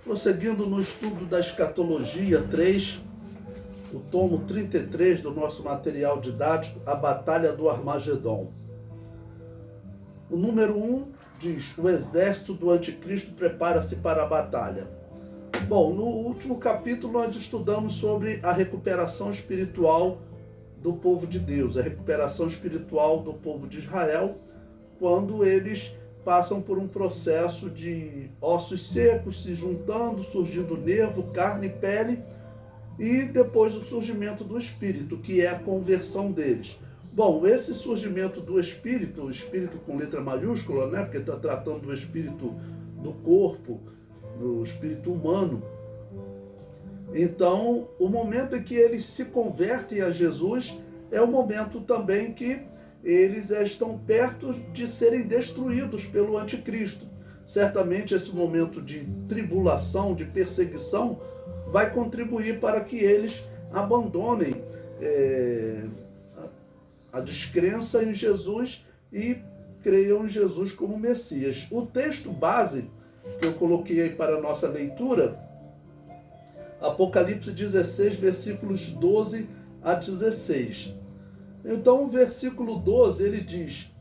Prosseguindo no estudo da Escatologia 3, o tomo 33 do nosso material didático, A Batalha do Armagedon. O número 1 diz: o exército do anticristo prepara-se para a batalha. Bom, no último capítulo nós estudamos sobre a recuperação espiritual do povo de Deus, a recuperação espiritual do povo de Israel, quando eles passam por um processo de ossos secos se juntando, surgindo nervo, carne e pele, e depois o surgimento do Espírito, que é a conversão deles. Bom, esse surgimento do Espírito, o Espírito com letra maiúscula, né, porque está tratando do Espírito do corpo, do Espírito humano. Então, o momento em que eles se convertem a Jesus é o momento também que eles estão perto de serem destruídos pelo anticristo. Certamente esse momento de tribulação, de perseguição, vai contribuir para que eles abandonem a descrença em Jesus e creiam em Jesus como Messias. O texto base que eu coloquei aí para a nossa leitura, Apocalipse 16, versículos 12 a 16. Então, o versículo 12, ele diz: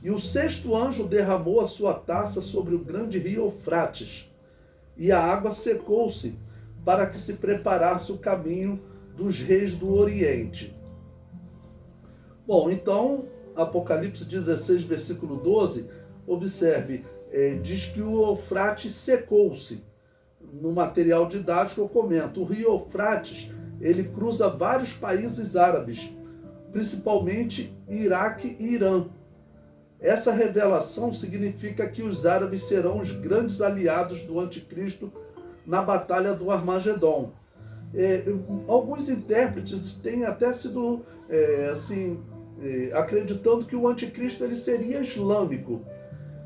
e o sexto anjo derramou a sua taça sobre o grande rio Eufrates, e a água secou-se, para que se preparasse o caminho dos reis do Oriente. Bom, então, Apocalipse 16, versículo 12, observe, diz que o Eufrates secou-se. No material didático eu comento: o rio Eufrates, ele cruza vários países árabes, principalmente Iraque e Irã. Essa revelação significa que os árabes serão os grandes aliados do anticristo na batalha do Armagedon. Alguns intérpretes têm até sido acreditando que o anticristo ele seria islâmico.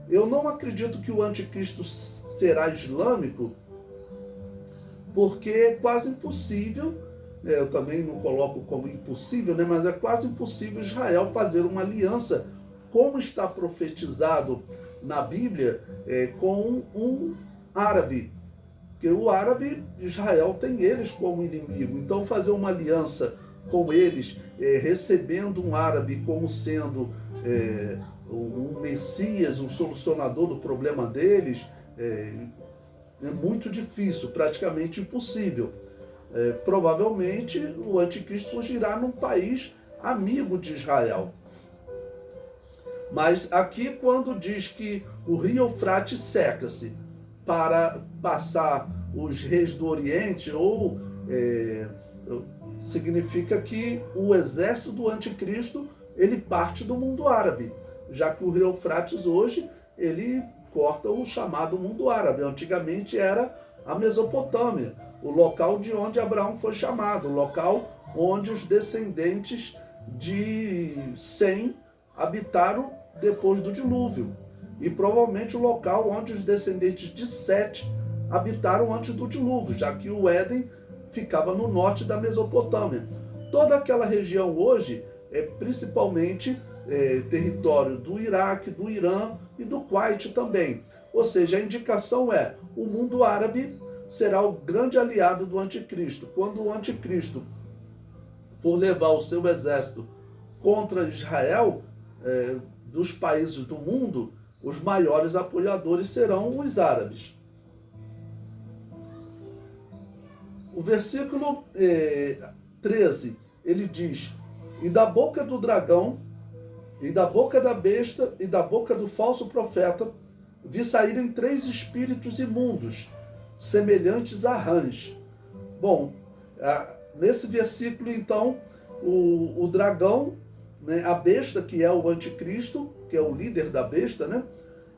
Eu não acredito que o anticristo será islâmico, porque é quase impossível, eu também não coloco como impossível, né, mas é quase impossível Israel fazer uma aliança, como está profetizado na Bíblia, com um árabe. Porque o árabe, Israel tem eles como inimigo. Então fazer uma aliança com eles, recebendo um árabe como sendo um Messias, um solucionador do problema deles, é muito difícil, praticamente impossível. Provavelmente o anticristo surgirá num país amigo de Israel. Mas aqui, quando diz que o rio Eufrates seca-se para passar os reis do Oriente, significa que o exército do anticristo ele parte do mundo árabe, já que o rio Eufrates hoje ele corta o chamado mundo árabe. Antigamente era a Mesopotâmia, o local de onde Abraão foi chamado, o local onde os descendentes de Sem habitaram depois do dilúvio, e provavelmente o local onde os descendentes de Sete habitaram antes do dilúvio, já que o Éden ficava no norte da Mesopotâmia. Toda aquela região hoje é principalmente território do Iraque, do Irã e do Kuwait também. Ou seja, a indicação é: o mundo árabe será o grande aliado do anticristo. Quando o anticristo for levar o seu exército contra Israel, dos países do mundo, os maiores apoiadores serão os árabes. O versículo 13, ele diz: e da boca do dragão, e da boca da besta, e da boca do falso profeta, vi saírem 3 espíritos imundos, semelhantes a rãs. Bom, nesse versículo, então, o dragão, né, a besta, que é o anticristo, que é o líder da besta, né,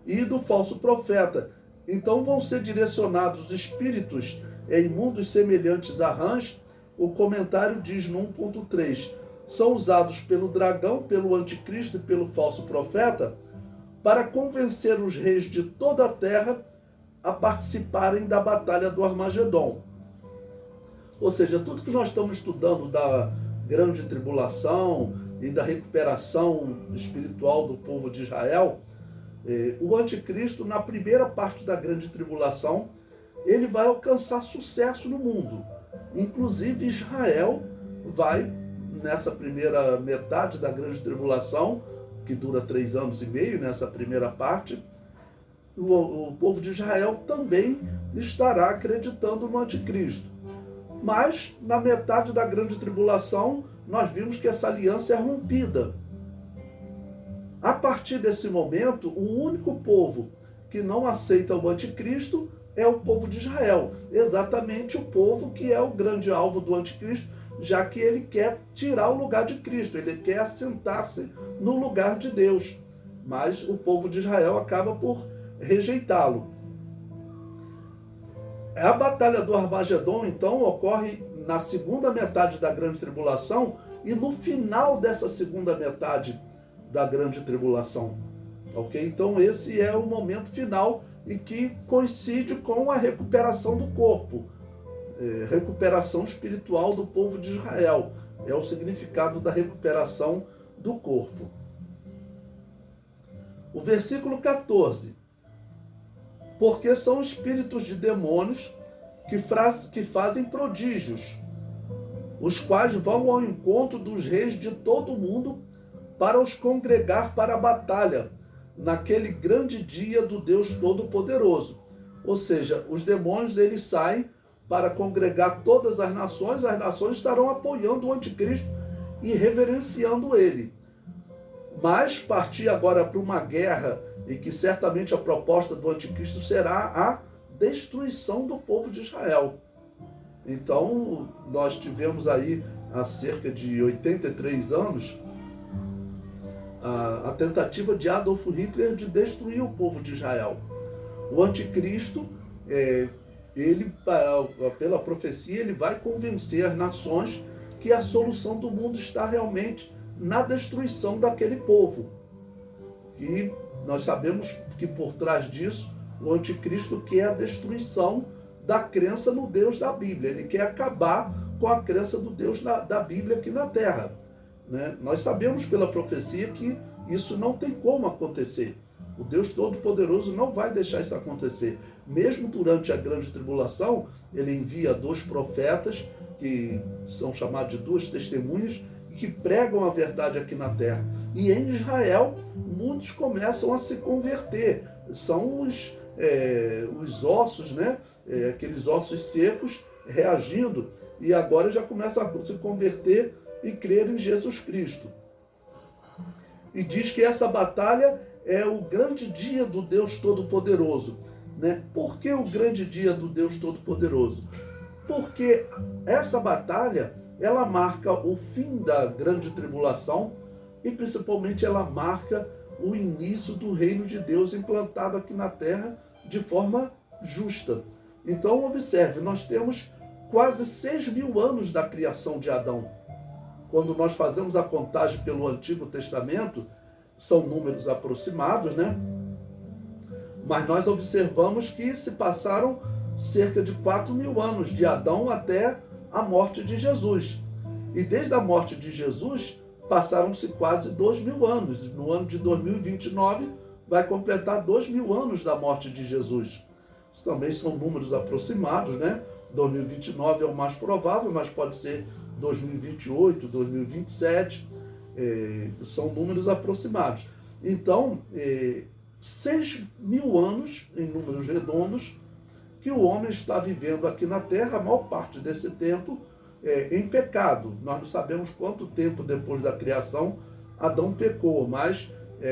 e do falso profeta. Então vão ser direcionados espíritos imundos semelhantes a rãs. O comentário diz no 1.3: são usados pelo dragão, pelo anticristo e pelo falso profeta para convencer os reis de toda a terra a participarem da batalha do Armagedon. Ou seja, tudo que nós estamos estudando da grande tribulação e da recuperação espiritual do povo de Israel, o anticristo, na primeira parte da grande tribulação, ele vai alcançar sucesso no mundo. Inclusive Israel vai, nessa primeira metade da grande tribulação, que dura 3 anos e meio, nessa primeira parte, o povo de Israel também estará acreditando no anticristo. Mas, na metade da grande tribulação, nós vimos que essa aliança é rompida. A partir desse momento, o único povo que não aceita o anticristo é o povo de Israel. Exatamente o povo que é o grande alvo do anticristo, já que ele quer tirar o lugar de Cristo, ele quer assentar-se no lugar de Deus. Mas o povo de Israel acaba por rejeitá-lo. A batalha do Armagedon, então, ocorre na segunda metade da grande tribulação e no final dessa segunda metade da grande tribulação. Ok? Então esse é o momento final e que coincide com a recuperação do corpo, recuperação espiritual do povo de Israel. É o significado da recuperação do corpo. O versículo 14. Porque são espíritos de demônios que fazem prodígios, os quais vão ao encontro dos reis de todo o mundo para os congregar para a batalha, naquele grande dia do Deus Todo-Poderoso. Ou seja, os demônios eles saem para congregar todas as nações estarão apoiando o anticristo e reverenciando ele. Mas partir agora para uma guerra, e que certamente a proposta do anticristo será a destruição do povo de Israel. Então, nós tivemos aí, há cerca de 83 anos, a tentativa de Adolf Hitler de destruir o povo de Israel. O anticristo, ele, pela profecia, ele vai convencer as nações que a solução do mundo está realmente na destruição daquele povo. E nós sabemos que por trás disso, o anticristo quer a destruição da crença no Deus da Bíblia. Ele quer acabar com a crença do Deus da Bíblia aqui na Terra. Né? Nós sabemos pela profecia que isso não tem como acontecer. O Deus Todo-Poderoso não vai deixar isso acontecer. Mesmo durante a grande tribulação, ele envia 2 profetas, que são chamados de 2 testemunhas, que pregam a verdade aqui na terra. E em Israel, muitos começam a se converter. São os ossos, né? Aqueles ossos secos reagindo, e agora já começam a se converter e crer em Jesus Cristo. E diz que essa batalha é o grande dia do Deus Todo-Poderoso. Né? Por que o grande dia do Deus Todo-Poderoso? Porque essa batalha, ela marca o fim da grande tribulação e principalmente ela marca o início do reino de Deus implantado aqui na terra de forma justa. Então observe, nós temos quase 6.000 anos da criação de Adão. Quando nós fazemos a contagem pelo Antigo Testamento, são números aproximados, né? Mas nós observamos que se passaram cerca de 4.000 anos de Adão até a morte de Jesus. E desde a morte de Jesus, passaram-se quase 2.000 anos. No ano de 2029, vai completar 2.000 anos da morte de Jesus. Isso também são números aproximados, né? 2029 é o mais provável, mas pode ser 2028, 2027, são números aproximados. Então, 6.000 anos, em números redondos, que o homem está vivendo aqui na Terra, a maior parte desse tempo em pecado. Nós não sabemos quanto tempo depois da criação Adão pecou, mas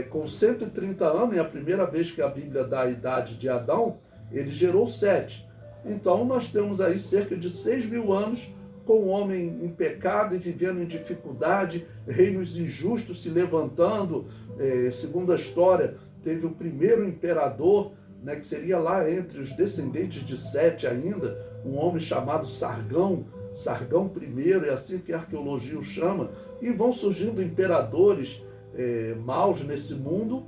com 130 anos, é a primeira vez que a Bíblia dá a idade de Adão, ele gerou 7. Então nós temos aí cerca de 6.000 anos com o homem em pecado e vivendo em dificuldade, reinos injustos se levantando. Segundo a história, teve o primeiro imperador, né, que seria lá entre os descendentes de Sete ainda, um homem chamado Sargão I, é assim que a arqueologia o chama, e vão surgindo imperadores maus nesse mundo.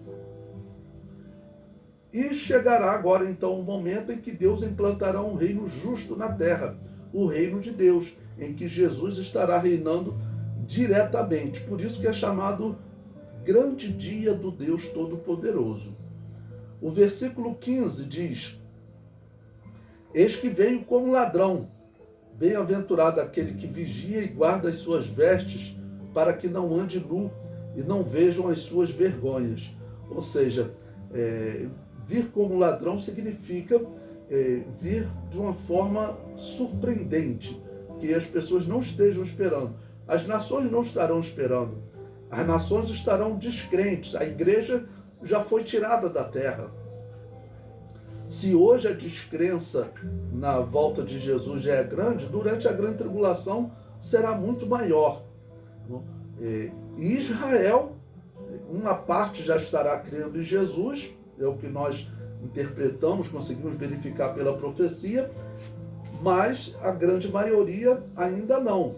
E chegará agora então o momento em que Deus implantará um reino justo na terra, o reino de Deus, em que Jesus estará reinando diretamente. Por isso que é chamado grande dia do Deus Todo-Poderoso. O versículo 15 diz: Eis que veio como ladrão. Bem-aventurado aquele que vigia e guarda as suas vestes, para que não ande nu e não vejam as suas vergonhas. Ou seja, vir como ladrão significa vir de uma forma surpreendente, que as pessoas não estejam esperando. As nações não estarão esperando. As nações estarão descrentes. A igreja já foi tirada da terra. Se hoje a descrença na volta de Jesus já é grande, durante a grande tribulação será muito maior. Israel, uma parte já estará crendo em Jesus, é o que nós interpretamos, conseguimos verificar pela profecia, mas a grande maioria ainda não,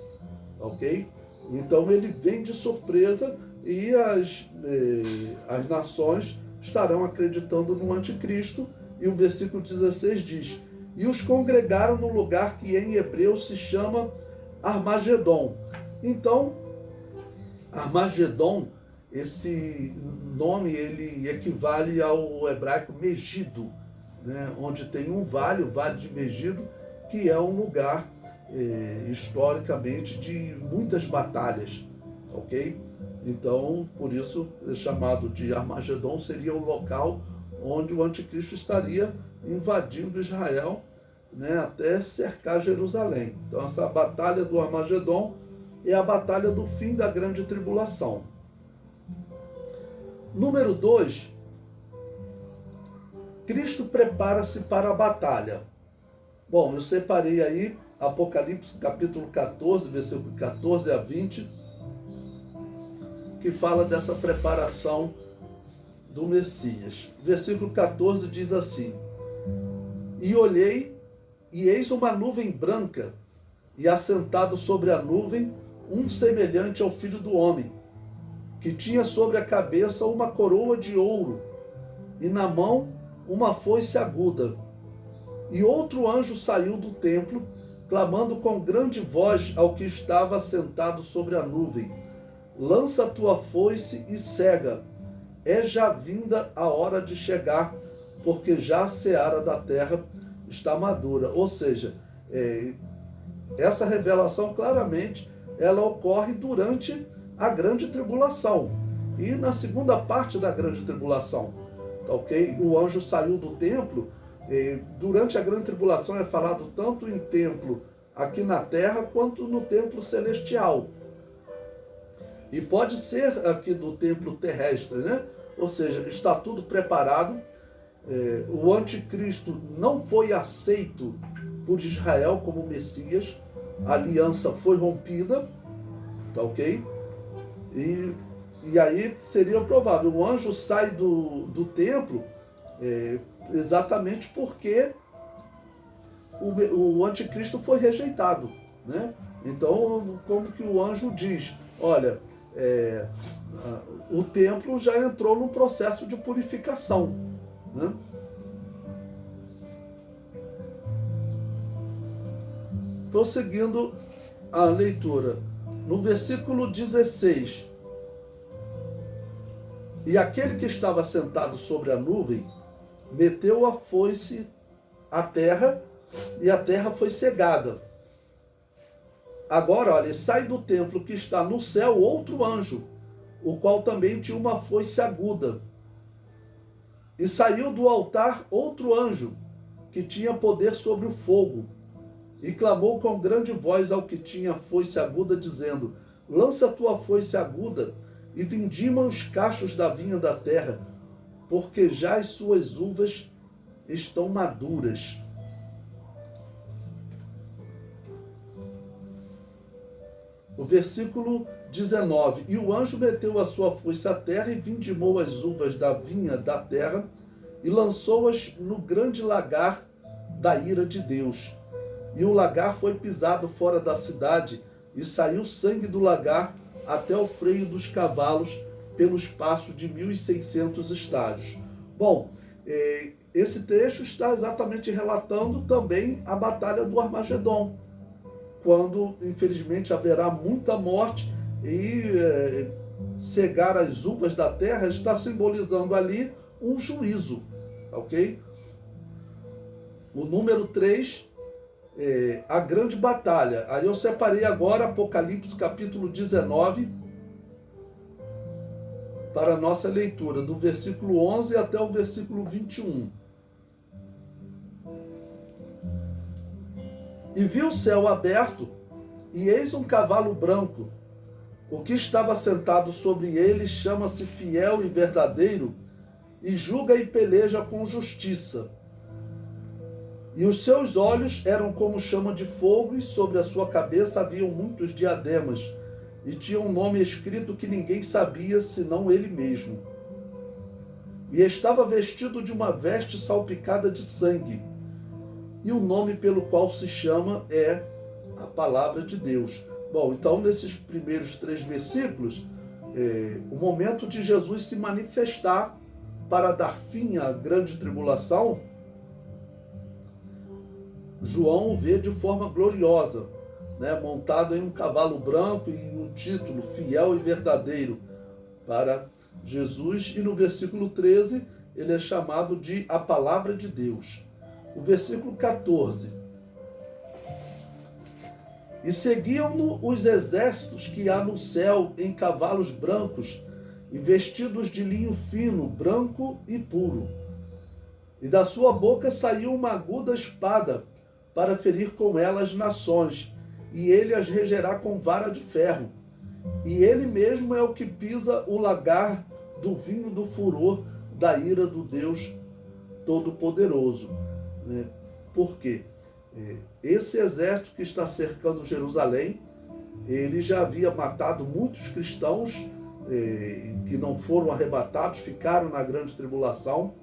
ok? Então ele vem de surpresa e as nações estarão acreditando no anticristo. E o versículo 16 diz: e os congregaram no lugar que em hebreu se chama Armagedon. Então, Armagedon, esse nome, ele equivale ao hebraico Megido, né? Onde tem um vale, o Vale de Megido, que é um lugar historicamente de muitas batalhas, ok? Então, por isso, chamado de Armagedon, seria o local onde o anticristo estaria invadindo Israel, né, até cercar Jerusalém. Então, essa batalha do Armagedon é a batalha do fim da grande tribulação. Número 2, Cristo prepara-se para a batalha. Bom, eu separei aí Apocalipse capítulo 14, versículo 14 a 20, que fala dessa preparação do Messias. Versículo 14 diz assim: e olhei, e eis uma nuvem branca, e assentado sobre a nuvem, um semelhante ao Filho do Homem, que tinha sobre a cabeça uma coroa de ouro, e na mão uma foice aguda. E outro anjo saiu do templo, clamando com grande voz ao que estava sentado sobre a nuvem: lança a tua foice e cega, é já vinda a hora de chegar, porque já a seara da terra está madura. Ou seja, essa revelação claramente ela ocorre durante a grande tribulação e na segunda parte da grande tribulação, ok? O anjo saiu do templo. Durante a grande tribulação é falado tanto em templo aqui na terra quanto no templo celestial. E pode ser aqui do templo terrestre, né? Ou seja, está tudo preparado. O anticristo não foi aceito por Israel como Messias. A aliança foi rompida, tá ok? E aí seria provável. O anjo sai do templo exatamente porque o anticristo foi rejeitado, né? Então, como que o anjo diz? Olha, o templo já entrou num processo de purificação, né? Prosseguindo a leitura, no versículo 16: e aquele que estava sentado sobre a nuvem meteu a foice à terra, e a terra foi cegada. Agora, olha, sai do templo que está no céu outro anjo, o qual também tinha uma foice aguda. E saiu do altar outro anjo, que tinha poder sobre o fogo, e clamou com grande voz ao que tinha foice aguda, dizendo: lança a tua foice aguda e vindima os cachos da vinha da terra, porque já as suas uvas estão maduras. O versículo 19: e o anjo meteu a sua foice à terra e vindimou as uvas da vinha da terra e lançou-as no grande lagar da ira de Deus. E o lagar foi pisado fora da cidade, e saiu sangue do lagar até o freio dos cavalos, pelo espaço de 1.600 estádios. Bom, esse trecho está exatamente relatando também a batalha do Armagedon, quando, infelizmente, haverá muita morte e cegar as uvas da terra está simbolizando ali um juízo, ok? O número 3, a grande batalha. Aí eu separei agora Apocalipse capítulo 19 para a nossa leitura, do versículo 11 até o versículo 21. E vi o céu aberto, e eis um cavalo branco. O que estava sentado sobre ele chama-se Fiel e Verdadeiro, e julga e peleja com justiça. E os seus olhos eram como chama de fogo, e sobre a sua cabeça haviam muitos diademas, e tinha um nome escrito que ninguém sabia, senão ele mesmo. E estava vestido de uma veste salpicada de sangue, e o nome pelo qual se chama é a Palavra de Deus. Bom, então nesses primeiros 3 versículos, o momento de Jesus se manifestar para dar fim à grande tribulação, João o vê de forma gloriosa, né, montado em um cavalo branco e um título, Fiel e Verdadeiro, para Jesus. E no versículo 13, ele é chamado de a Palavra de Deus. O versículo 14. E seguiam-no os exércitos que há no céu em cavalos brancos e vestidos de linho fino, branco e puro. E da sua boca saiu uma aguda espada para ferir com ela as nações, e ele as regerá com vara de ferro. E ele mesmo é o que pisa o lagar do vinho do furor da ira do Deus Todo-Poderoso. Por quê? Esse exército que está cercando Jerusalém, ele já havia matado muitos cristãos que não foram arrebatados, ficaram na grande tribulação.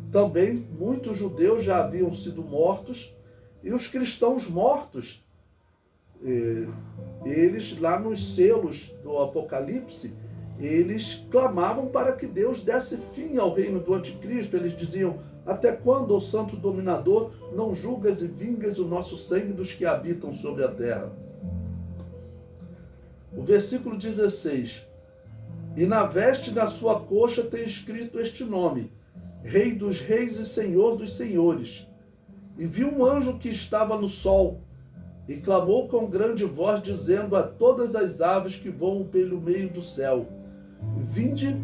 Também muitos judeus já haviam sido mortos, e os cristãos mortos, eles lá nos selos do Apocalipse, eles clamavam para que Deus desse fim ao reino do anticristo. Eles diziam: até quando, ó Santo Dominador, não julgas e vingas o nosso sangue dos que habitam sobre a terra? O versículo 16. E na veste da sua coxa tem escrito este nome: Rei dos reis e Senhor dos senhores. E vi um anjo que estava no sol, e clamou com grande voz, dizendo a todas as aves que voam pelo meio do céu: Vinde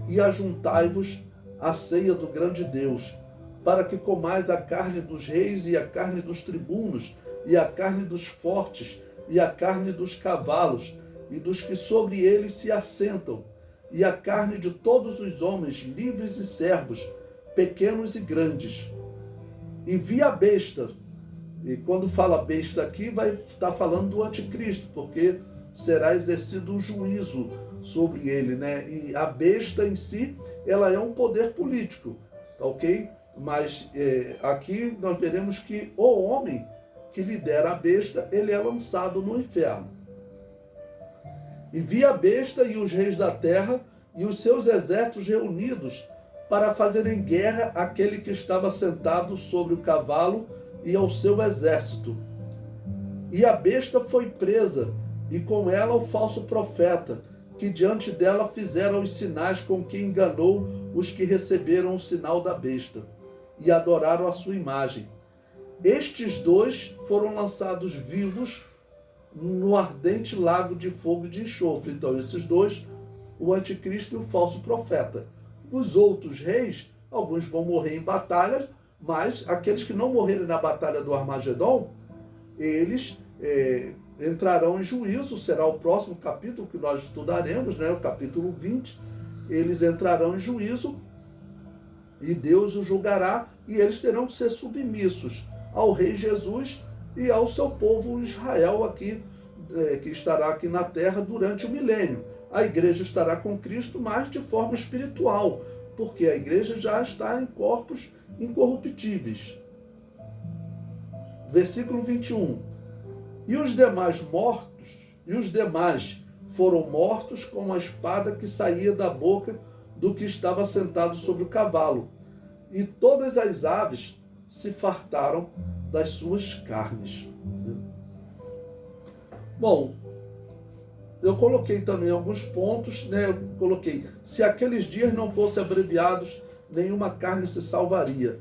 e ajuntai-vos à ceia do grande Deus, para que comais a carne dos reis e a carne dos tribunos, e a carne dos fortes, e a carne dos cavalos, e dos que sobre eles se assentam, e a carne de todos os homens, livres e servos, pequenos e grandes. E vi a besta. E quando fala besta aqui, vai estar falando do anticristo, porque será exercido um juízo sobre ele, né? E a besta em si, ela é um poder político, tá ok? Mas aqui nós veremos que o homem que lidera a besta, ele é lançado no inferno. E vi a besta e os reis da terra e os seus exércitos reunidos para fazerem guerra àquele que estava sentado sobre o cavalo e ao seu exército. E a besta foi presa, e com ela o falso profeta, que diante dela fizeram os sinais com que enganou os que receberam o sinal da besta, e adoraram a sua imagem. Estes dois foram lançados vivos no ardente lago de fogo e de enxofre. Então, esses dois, o anticristo e o falso profeta. Os outros reis, alguns vão morrer em batalhas, mas aqueles que não morrerem na batalha do Armagedon, eles entrarão em juízo. Será o próximo capítulo que nós estudaremos, né? O capítulo 20. Eles entrarão em juízo e Deus os julgará, e eles terão que ser submissos ao rei Jesus e ao seu povo Israel aqui, que estará aqui na terra durante o milênio. A igreja estará com Cristo, mas de forma espiritual, porque a igreja já está em corpos incorruptíveis. Versículo 21. E os demais foram mortos com a espada que saía da boca do que estava sentado sobre o cavalo, e todas as aves se fartaram das suas carnes. Bom, eu coloquei também alguns pontos, né? Eu coloquei: se aqueles dias não fossem abreviados, nenhuma carne se salvaria.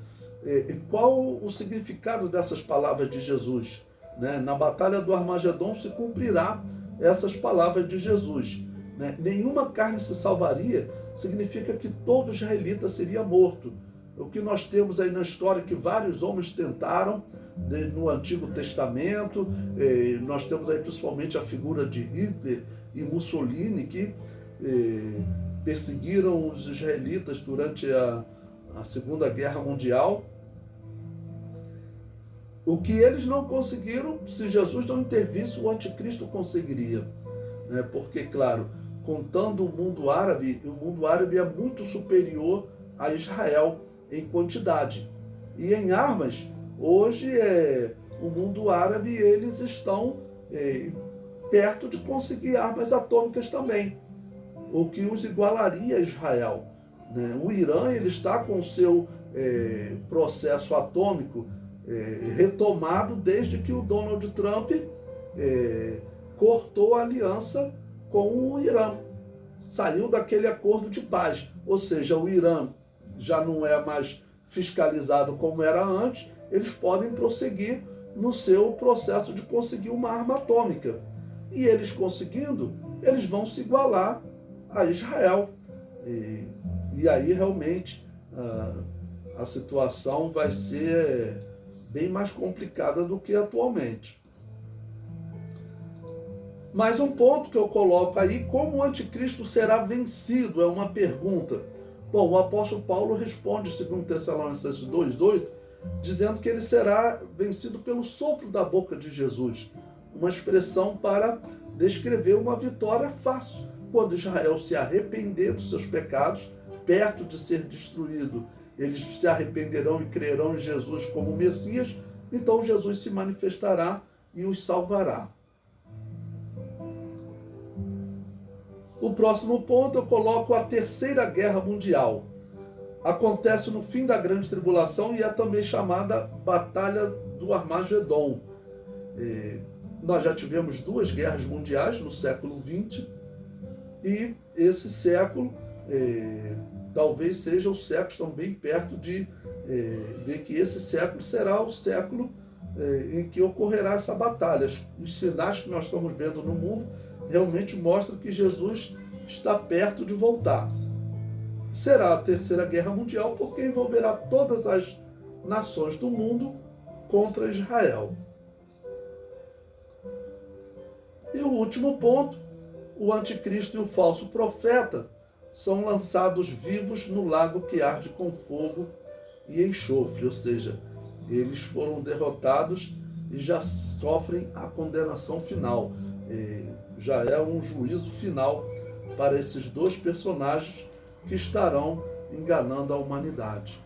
qual o significado dessas palavras de Jesus? Né? Na batalha do Armagedon se cumprirá essas palavras de Jesus. Né? Nenhuma carne se salvaria significa que todo israelita seria morto. O que nós temos aí na história é que vários homens tentaram no Antigo Testamento, nós temos aí principalmente a figura de Hitler e Mussolini, que perseguiram os israelitas durante a Segunda Guerra Mundial. O que eles não conseguiram, se Jesus não intervisse, o anticristo conseguiria. Né? Porque, claro, contando o mundo árabe é muito superior a Israel em quantidade. E em armas, hoje o mundo árabe, eles estão perto de conseguir armas atômicas também, o que os igualaria a Israel. Né? O Irã, ele está com o seu processo atômico retomado desde que o Donald Trump cortou a aliança com o Irã. Saiu daquele acordo de paz. Ou seja, o Irã já não é mais fiscalizado como era antes, eles podem prosseguir no seu processo de conseguir uma arma atômica. E eles conseguindo, eles vão se igualar a Israel. E aí realmente a situação vai ser bem mais complicada do que atualmente. Mais um ponto que eu coloco aí: como o anticristo será vencido? É uma pergunta. Bom, o apóstolo Paulo responde, segundo Tessalonicenses 2:8, dizendo que ele será vencido pelo sopro da boca de Jesus. Uma expressão para descrever uma vitória fácil. Quando Israel se arrepender dos seus pecados, perto de ser destruído, eles se arrependerão e crerão em Jesus como Messias, então Jesus se manifestará e os salvará. O próximo ponto eu coloco a Terceira Guerra Mundial. Acontece no fim da Grande Tribulação e é também chamada Batalha do Armagedon. Nós já tivemos 2 guerras mundiais no século XX e esse século talvez seja o século, estão bem perto de ver que esse século será o século em que ocorrerá essa batalha. Os sinais que nós estamos vendo no mundo realmente mostram que Jesus está perto de voltar. Será a Terceira Guerra Mundial porque envolverá todas as nações do mundo contra Israel. E o último ponto: o anticristo e o falso profeta são lançados vivos no lago que arde com fogo e enxofre, ou seja, eles foram derrotados e já sofrem a condenação final. Já é um juízo final para esses 2 personagens que estarão enganando a humanidade.